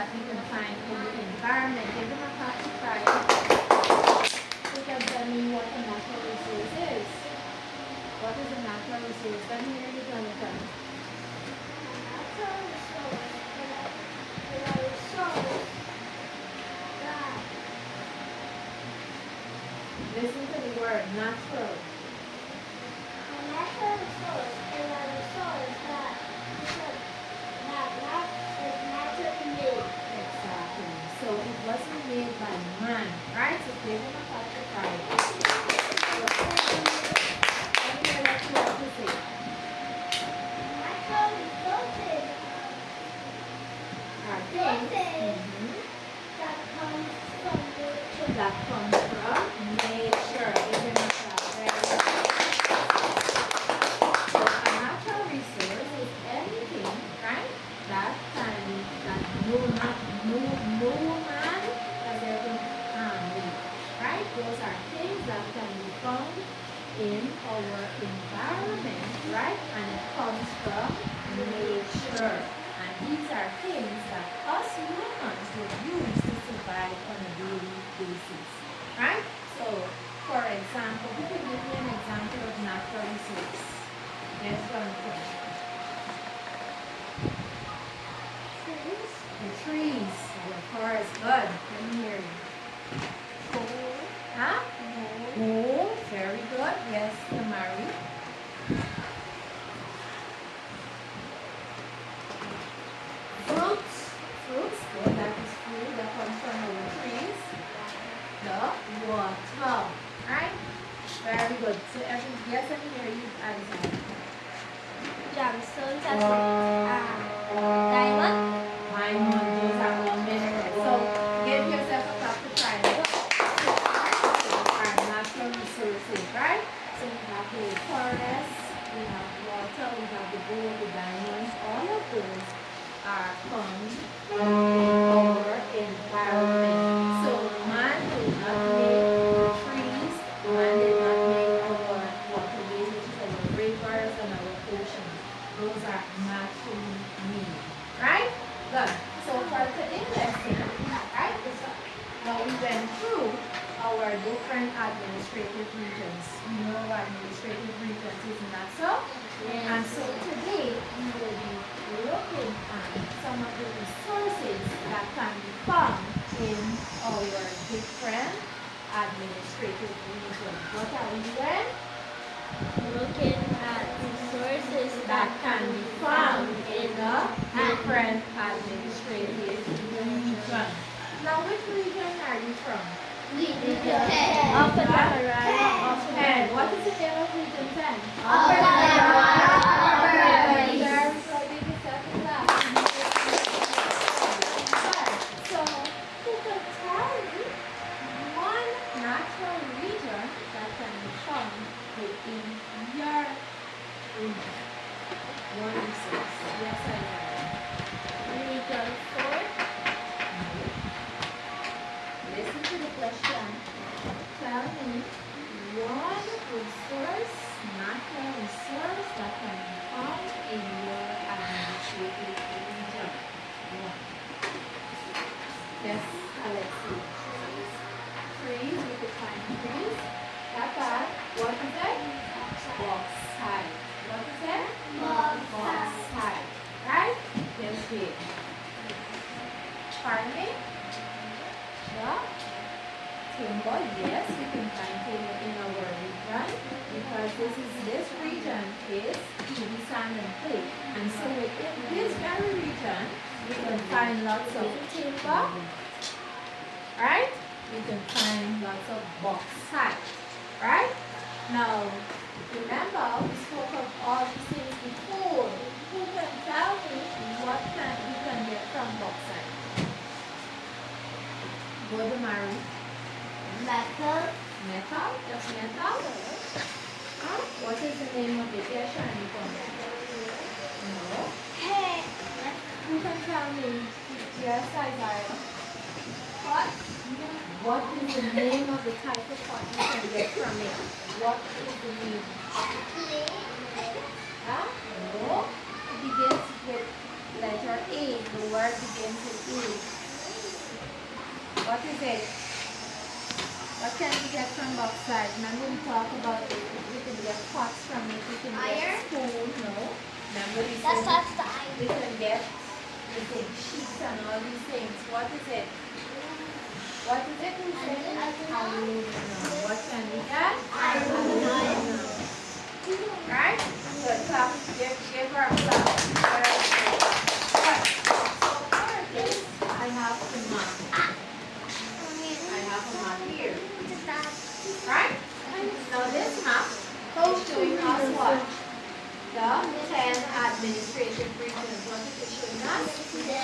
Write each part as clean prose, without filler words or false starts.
that we can find in the environment. Give them a clap to try. Who can tell me what a natural resource is? What is a natural resource? Let me hear you, Jonathan. Listen to the word natural. Exactly. So it wasn't made by man, right? So give them a clap to try. Let me hear what you have to say. Are things that comes from nature. Give them a clap. Very good. So a natural resource is anything, right? That no man has ever made, right? Those are things that can be found in our environment, right? And it comes from nature. And these are things that us humans would use to survive on a daily basis, right? So, for example, who can give me an example of natural resource? Yes, Jonathan. The trees, the forest, good. Let me hear you. Huh? Oh, very good. Yes, Tamari. Fruits, good. That is fruit that comes from our trees. The water, right? Very good. So yes, I can hear you, Alexander. Diamond. Diamond, those are all minerals. So give yourself a clap to try it. Our natural resources, right? So we have the forest, we have water, we have the gold, the diamonds, all of those are found in our environment. So man did not make the trees, man did not make our waterways, which is our rivers and our oceans. Those are naturally made, right? Good. So for today's lesson, right? Now we went through our different administrative regions. We know our administrative regions, isn't that so? Yes. And so today we will be looking at some of the resources that can be found in our different administrative regions. What are we doing? Looking at resources That can be found in the different administrative regions. Now, which region are you from? Upper Cameron. Ten. What is the name of region 10? Upper Cameron. So, who can tell me one natural region that can be found within your region? One resource. Yes, I Region 4. Listen to the question. Tell me one resource, natural resource that can be found in your administrative region. One. Yes, Alexi. Trees, we could find trees. Tata, what is it? Bauxite. What is it? Bauxite. Right? Yes, here. Farming. Yeah. Timber, yes, we can find timber in our region because this region is the sand and clay. And so within this very region, we can find lots of timber, right? We can find lots of bauxite, right? Now, remember we spoke of all these things before. Who can tell me what we can get from bauxite? Go to Mary. Metal. Metal? Just metal? Huh? What is the name of it? Yes, Shani, come. No. Hey. Who can tell me? Yes, Isaiah. What? What is the name of the type of pot you can get from it? What is the name? Huh? No. It begins with P. Letter A. The word begins with A. What is it? What can we get from bauxite? Remember we talked about it. We can get pots from it. We can get Iron? spoon. No. Remember we That's said the iron. we can get sheets and all these things. What is it? What is it? We said aluminum. What can we get? Aluminum. Right? Good. Clap. Give her a clap. Very good. Good. So here it is. I have the map. I have a map here. Right? Now this map is showing us what? The 10 administrative regions. What is it showing us? 10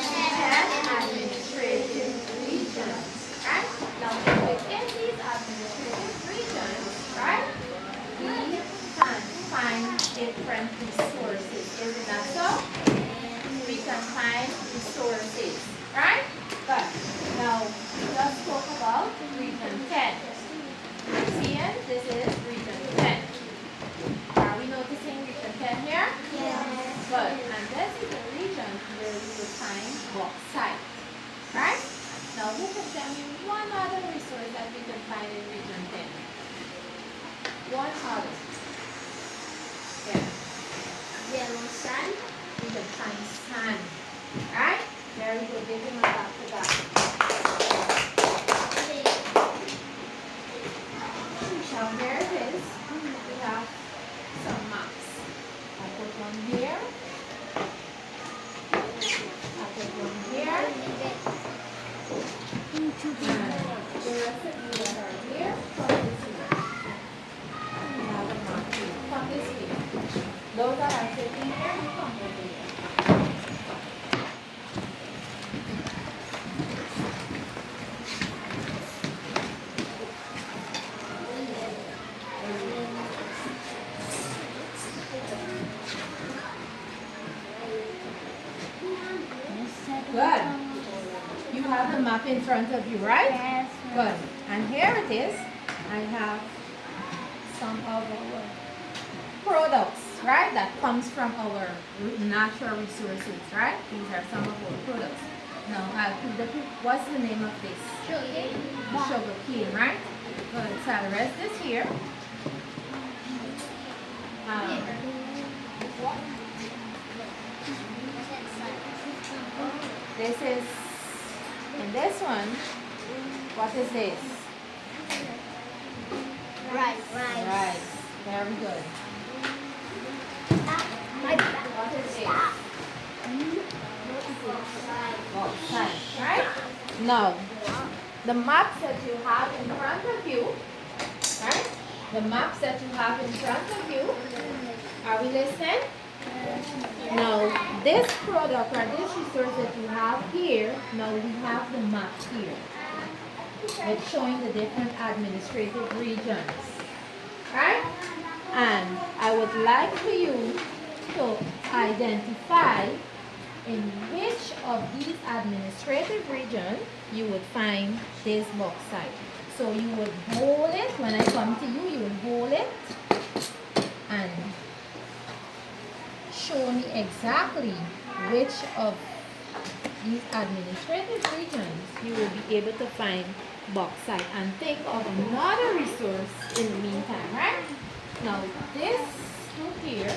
administrative regions. Right? Now within these administrative regions, right, we can find different resources. Is it not so? We can find resources. Right? Good. Now we just spoke about region 10. Seeing this is region 10. Are we noticing region 10 here? Yes. Good. And this is the region where we will find bauxite. Right? Now who can tell me one other resource that we can find in region 10? One other. Yeah. Yellow sand. We can find sand. Right? Very good. Give him a clap for that. Now here it is. We have some maps. I put one here. I put one here. And the rest of you that are here, come this way. We have a map here. Come this way. Those that are sitting here, you come over here. Good. You have the map in front of you, right? Yes. Good. And here it is. I have some of our products, right? That comes from our natural resources, right? These are some of our products. Now, what's the name of this? Sugar cane, right? Good. So I'll rest this here. This is, and this one, what is this? Rice. Rice. Very good. What is this? Bauxite, right? Now, the maps that you have in front of you, right? The maps that you have in front of you, are we listening? Now, this product or this resource that you have here, now we have the map here. It's showing the different administrative regions, right? And I would like for you to identify in which of these administrative regions you would find this bauxite. So you would hold it, when I come to you, you would hold it and show me exactly which of these administrative regions you will be able to find bauxite, and think of another resource in the meantime, right? Now this group here,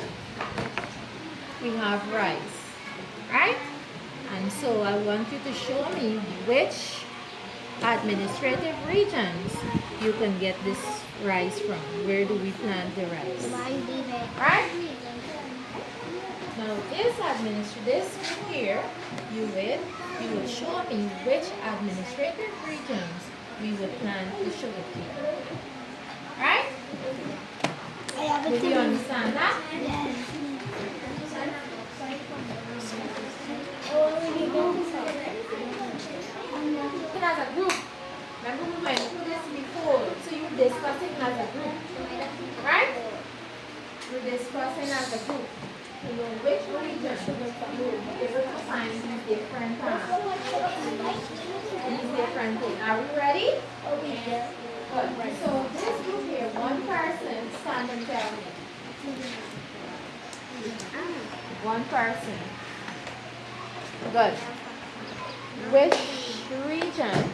we have rice, right? And so I want you to show me which administrative regions you can get this rice from. Where do we plant the rice? Right? Now this group here, you will show me which administrative regions we would plant the sugar cane. Right? Did you understand that? Yes. As a group. Remember we went through this before. So you're discussing as a group. Right? We're discussing as a group. You know which region you will be able to find these different things. Are we ready? Yes. Good. So this group here, one person stand and tell me. One person. Good. Which region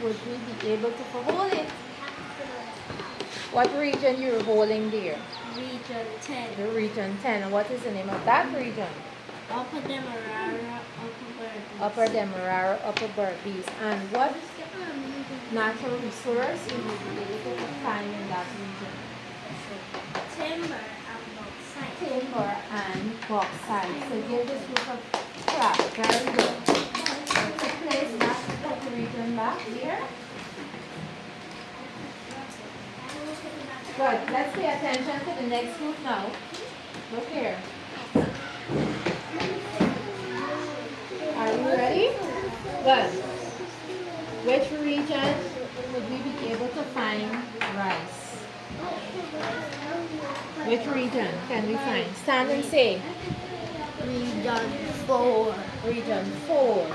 would we be able to hold it? What region you're holding there? Region 10. The region 10. And what is the name of that region? Upper Demerara, Upper Berbice. Upper Demerara, Upper Berbice. And what natural resource you will be able to find in that region? Timber and bauxite. Timber and bauxite. So give this group a clap. Very good. Let's place that region back here. Good. Let's pay attention to the next group now. Look here. Are you ready? Good. Which region would we be able to find rice? Which region can we find? Stand and say. Region 4. Region 4.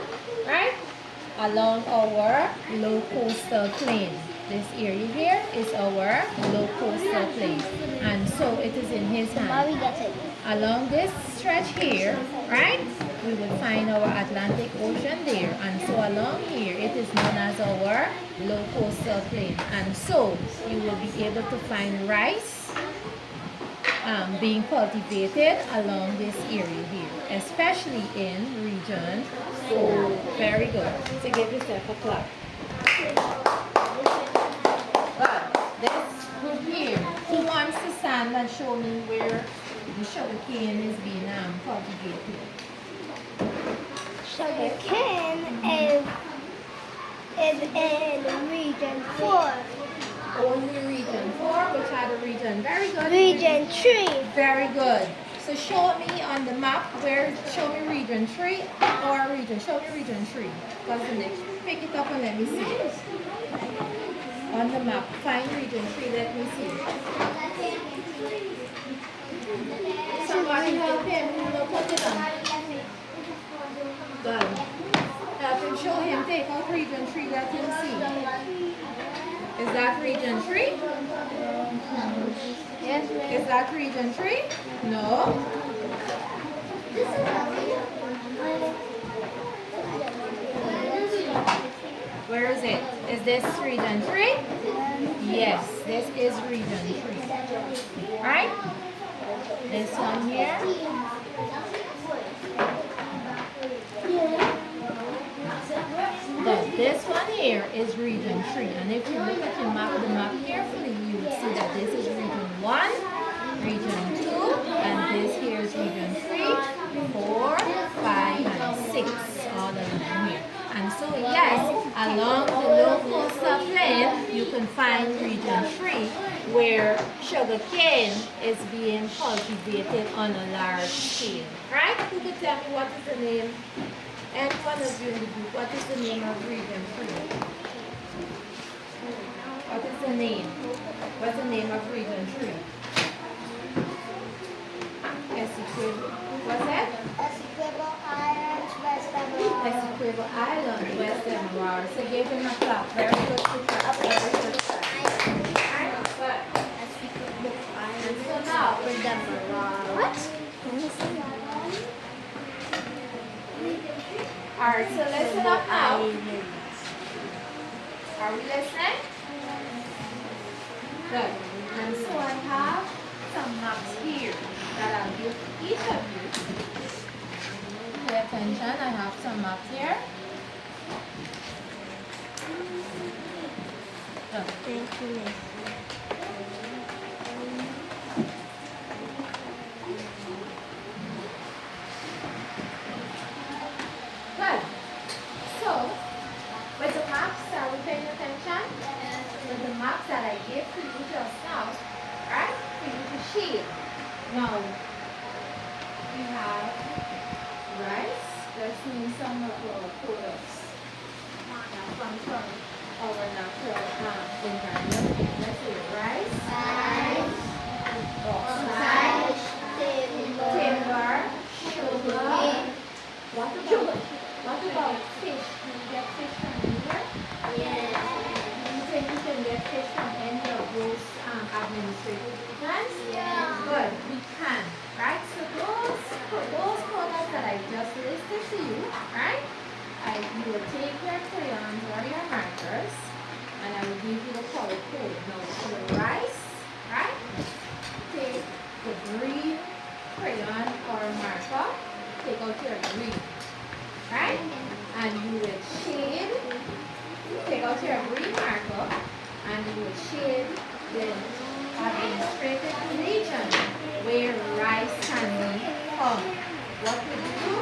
Right? Along our low coastal plain. This area here is our low coastal plain. And so it is in his hand. Along this stretch here, right, we will find our Atlantic Ocean there. And so along here, it is known as our low coastal plain. And so you will be able to find rice being cultivated along this area here, especially in region 4. Very good. So give yourself a clap. Good. This group here, who wants to stand and show me where the sugar cane is being cultivated? Sugar cane is in region 4. Only region 4, which are the region? Very good. Region 3. Very good. So show me on the map where, show me region 3 or region, show me region 3. Because the next, pick it up and let me see it. On the map, find region 3, let me see. Somebody help him, who will put it on. Good. Help him, show him, take out region 3, let him see. Is that region 3? Yes, Is that region 3? No. Where is it? Is this region 3? Yes, this is region 3. Right? This one here. But this one here is region 3. And if you look at the map carefully, you would see that this is region 1, region 2, and this here is region 3, 4, 5, and 6. All of them here. And so yes, along the low coastal plain, you can find region 3 where sugar cane is being cultivated on a large scale. Right? Who could tell me what is the name? And one of you in the group, what is the name of region 3? What is the name? What's the name of region 3? Essequibo. What's that? Essequibo Islands, West Demerara. Essequibo Island, West Demerara. So give him a clap. Very good to clap. Very good clap. Alright, good. Essequibo Islands, So now, West Demerara. What? alright, so listen up now. Are we listening? Good. And so I have some maps here that I'll give to each of you. Pay attention, I have some maps here. Good. Thank you, Miss. Good. So, with the maps, are we paying attention? With the maps that I gave to you just now, right? For you to share. Now, we have rice. Let's name some of our products that come from our natural environment. Let's see, rice, bauxite, timber, sugar. What about fish? Can you get fish from anywhere? Yes. Do you think you can get fish from any of those administrative regions? Yeah. Good, we can. Right? So those products that I just listed to you, right? out your green marker and you will shade the administrative region where rice can be found. What will you do?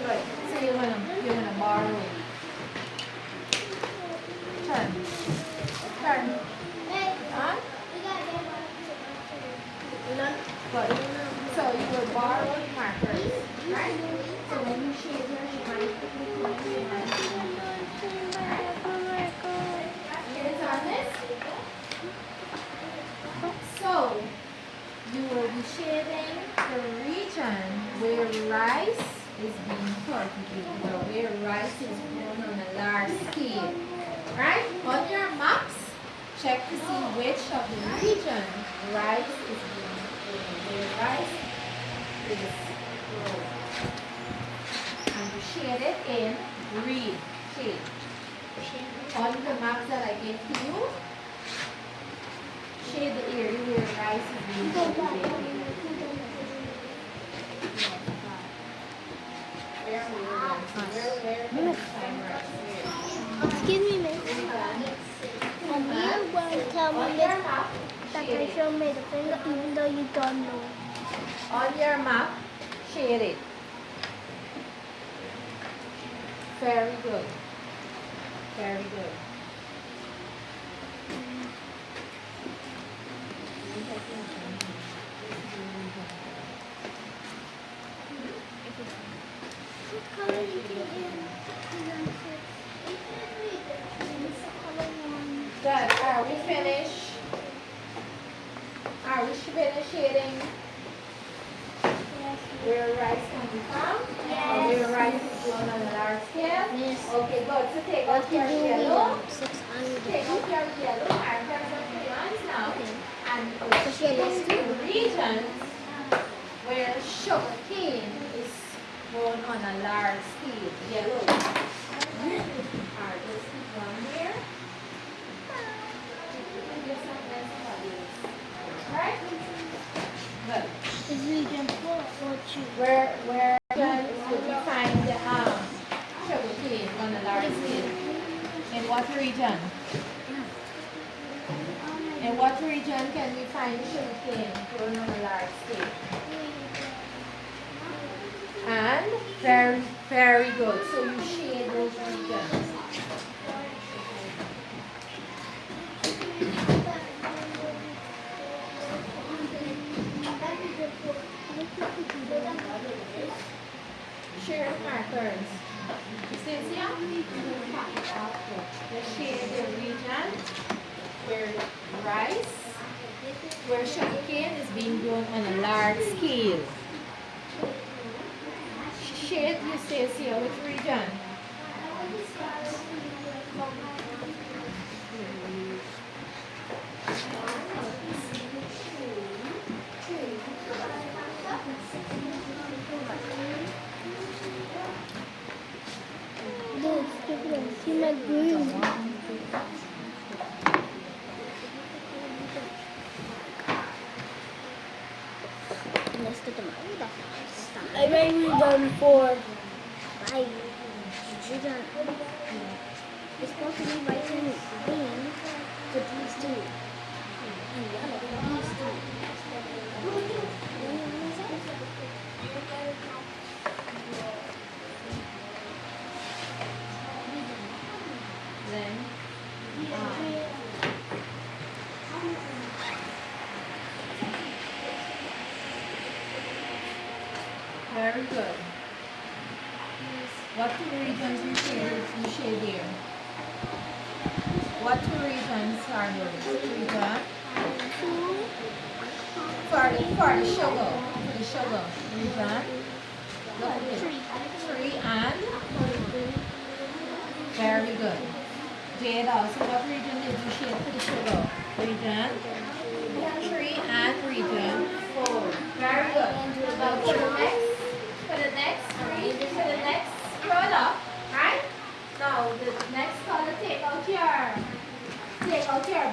Good. So you're gonna borrow it. Turn. Turn. On. Good. So you will borrow markers, right? So when you shade your line, hands on this. So you will be shading the region where rice is being cultivated, or where rice is grown on a large scale. Right? On your maps, check to see which of the region rice is being grown, where rice is grown. And you shade it in green shade. On the maps that I gave to you, shade the area where rice is being cultivated. Excuse me, miss. And you will tell me, miss, that I show me the finger even though you don't know. On your map, shade it. Very good. Very good. What color you Good. Are we finished? Are we finished shading where rice can be found? Yes. Or where rice is grown on a large scale? Yes. Okay, good. So take What out to your do yellow. with 600? Take out your yellow markers and crayons now. Okay. And put So let's shade the regions where sugar cane is grown on a large scale. Yellow. Alright, let's keep one here. Right? Good. Is region 4 or 2? Where would we find the sugar cane on a large scale? In what region? In what region can we find sugar cane grown on a large scale? And very, very good. So you shade those regions. Share markers. Cynthia, let's shade the region where rice, where sugarcane is being grown on a large scale. Shade Eustacia, which region? See my green. Let's get them out. I read region 4. 5. Region. It's supposed to be white and green for these two. And yellow for these two. Then, very good. What two regions you shade here? What two regions are those? Region? For the sugar. For the sugar. Region? Look at it. 3 and? Very good. Jade also, what region did you shade for the sugar? Region? 3 and region 4. Very good. Now for the next scroll up, right? Now the next color, take out your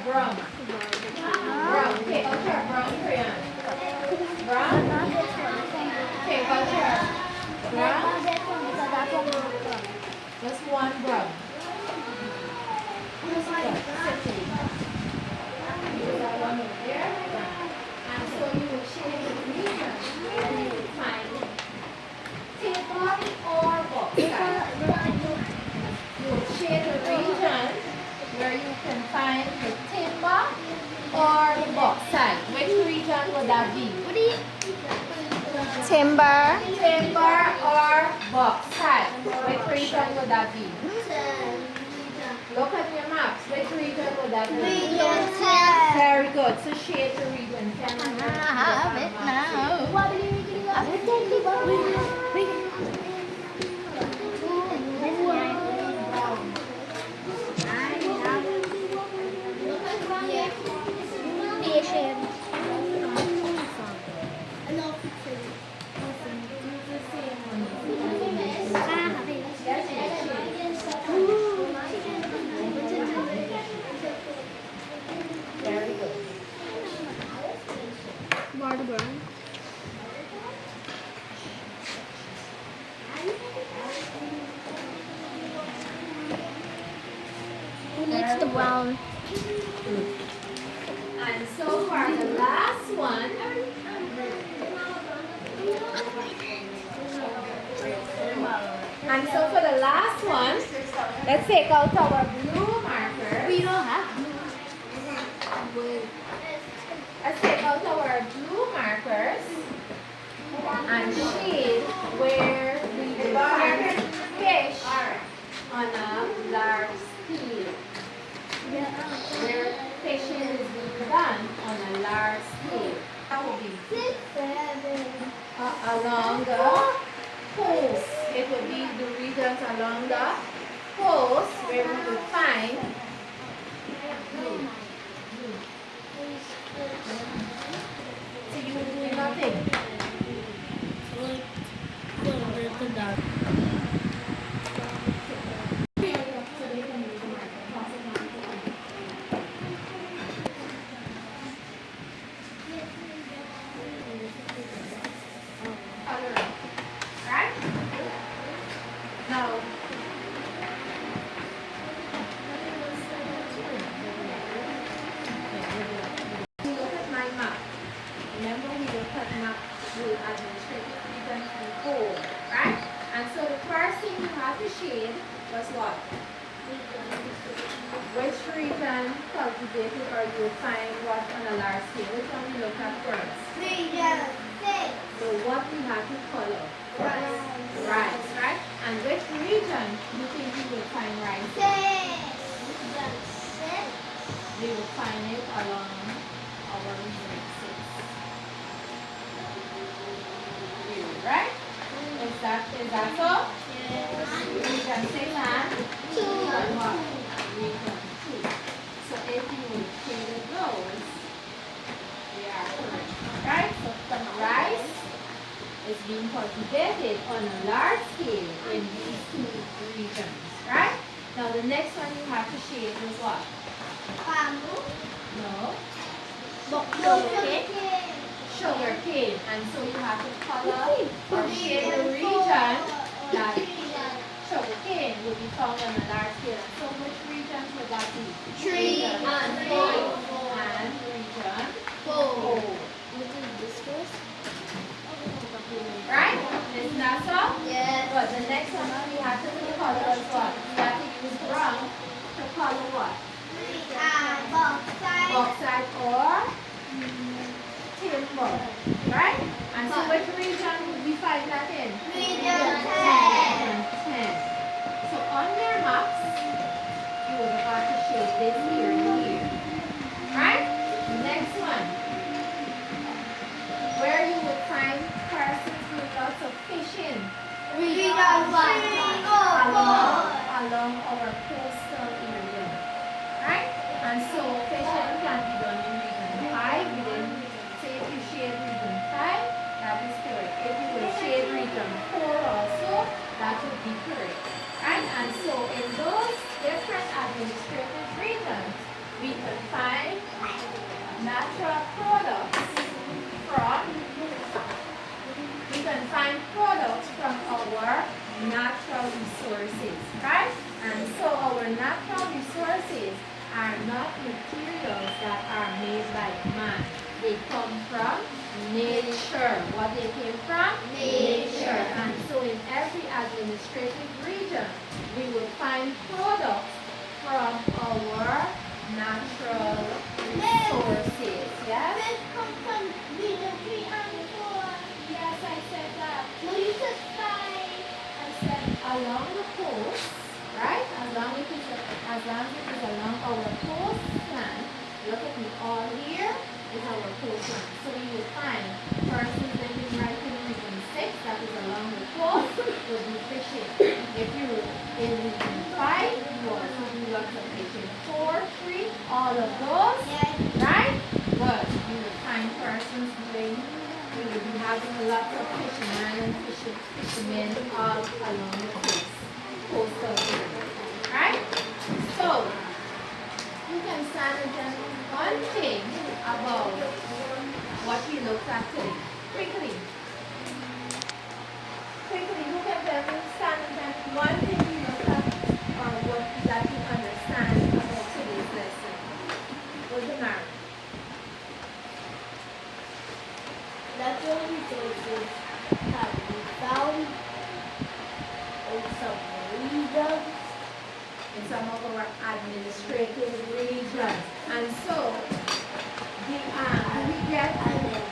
brown. Brown. Take out your brown crayon. Brown. would that be? What do you? Timber. Timber or bauxite? Which region would that be? Look at your maps. Which region would that be? Very good. So shade the region. I have it now. Very good. Who needs the brown? And so for the last one, let's take out our blue marker. We don't have blue. Let's take out our blue markers and shade where we will find fish on a large scale. Where fishing is being done on a large scale. That will be along the coast. It would be the regions along the coast where we would find so you would do nothing. Right? Now, look at my map. Remember we looked at map with administrative regions before, right? And so the first thing you have to shade was what? Which region cultivated or you will find what on a large scale? Which one we look at first? So what we have to color? Rice, right? And which region do you think we will find rice? We will find it along our region 6. Here, right? Is that so? Region 6 and region what? Region 2. So if you will shade those, they are correct. Right? So some rice is being cultivated on a large scale in these 2 regions. Right? Now the next one you have to shade is what? No. Sugar cane. And so you have to color or shade the region that sugar cane will be found on a large scale. And so which regions would that be? Region 3 and region 4. Right? Isn't that so? Yes. But the next one we have to color is what? We have to use brown to color what? Bauxite or timber. Right? And so which region would we find that in? Region 10. So on your maps, you will have to shade this here and here. Right? Next one. Where you would find persons with lots of fishing. Along our coastal area. Right? And so fishing can be done in region 5. Say if you shade region 5, that is correct. If you will shade region 4 also, that would be correct. Right? And so in those different administrative regions, we can find natural products from our natural resources, right? And so our natural resources are not materials that are made by man. They come from nature. What they came from? Nature. And so in every administrative region, we will find products from our natural resources. Yes? Fish come from region 3 and 4. Yes, I said that. No, you said 5. I said along the coast, right? As long as it is along our coastline. Look at me, all here is our coastline. So you will find persons living right in region 6, that is along the coast, will be fishing. If you in region 5, you also do lots of fishing. 4, 3, all of those, right? But you will find persons doing, we will be having a lot of fishermen and fishermen all along the coastal area, right? So, you can stand and tell me one thing about what we looked at today. Quickly. Quickly, who can tell me, stand and tell me one thing we looked at or what that you understand about today's lesson. What's the matter? Natural resources have been found in some regions. In some of our administrative regions. And so, we get And then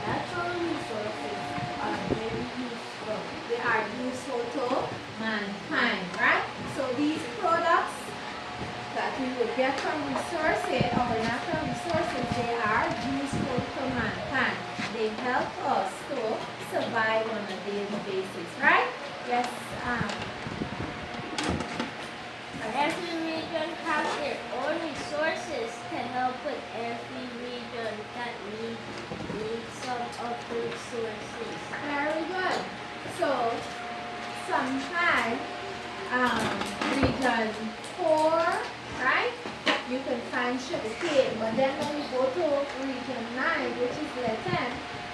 natural resources are very useful. they are useful to mankind, right? So these products that we will get from resources, our natural resources, they are useful to mankind. They help us to survive on a daily basis, right? Yes, Every region has their own resources to help with every region that needs some of the resources. very good. So sometimes region 4, right? You can find sugar cane, but then when you go to region 9, which is the 10,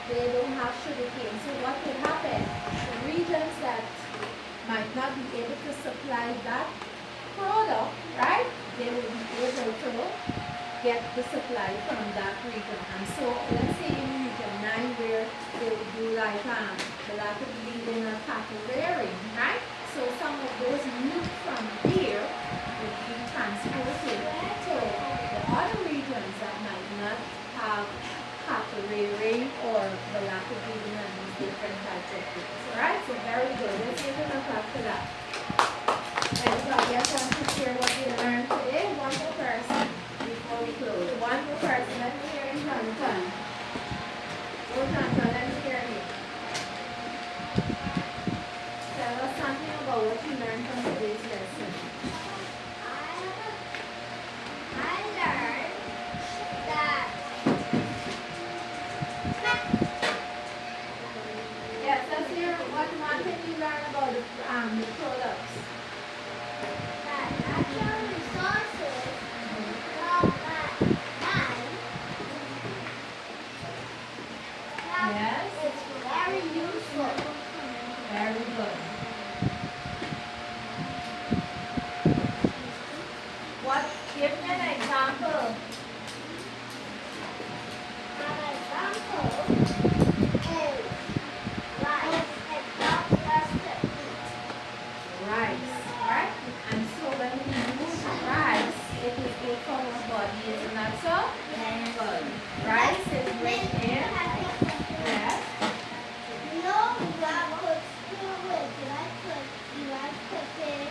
they don't have sugar cane. So what will happen? The regions that might not be able to supply that product, right? They will be able to get the supply from that region. And so let's say in region 9 where they would do like the lack of breeding or cattle rearing, right? So some of those meat from here would be transported to the other regions that might not have cattle rearing or the lack of breeding and these different types of things. Alright, so very good. Let's give them a clap for that. Everybody else wants to share what they learned today? One more person before we close. One more person. Let me hear you, Jonathan. Oh, Jonathan, let me hear you. Tell us something about what you learned from today's lesson. I learned that Yes, let's hear what one thing you learned about the products. natural resources from man Yes. is very useful. Very good. What? Give me an example. An example is rice and not just to eat. Rice, right? And so when we use rice, it is good for our body, is it not so? Good. Rice is rich in. Yes. You know, that could still with rice cooking.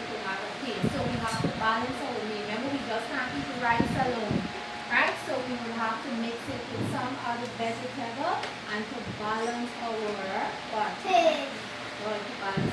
To have a taste. So we have to balance our meal. Remember, we just can't eat rice alone, right? So we will have to mix it with some other vegetable and to balance our what? Pig. Well, to balance